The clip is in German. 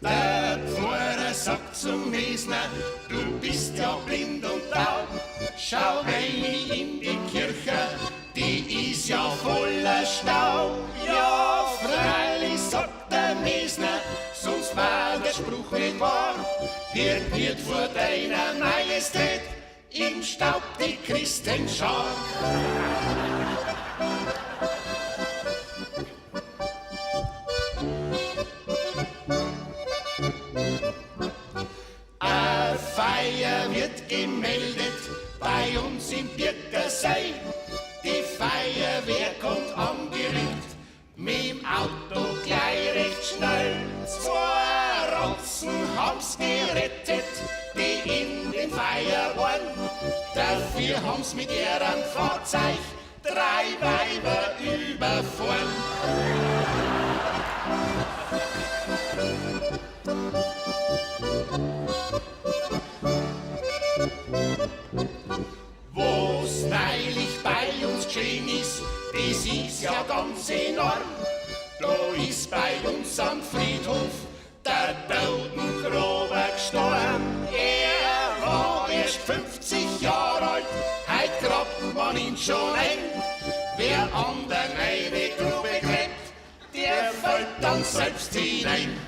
Der Pfarrer sagt zum Mesner, du bist ja blind und taub. Schau rein in die Kirche, die ist ja voller Staub. Ja, freilich, sagt der Mesner, sonst war der Spruch nicht wahr. Wird vor deiner Majestät im Staub die Christenschar. Eine Feier wird gemeldet bei uns im Birkersee. Die Feuerwehr kommt angerückt, mit dem Auto gleich recht schnell. Zwei Rotzen haben's gerettet, die in den Feier waren. Dafür haben's mit ihrem Fahrzeug 3 Weiber überfahren. Was neulich bei uns geschehen ist, das ist ja ganz enorm. Da ist bei uns am Friedhof der Totengräber gestorben. Er war erst 50 Jahre alt, heut grabt man ihn schon ein. Wer an der neue Grube gräbt, der fällt dann selbst hinein.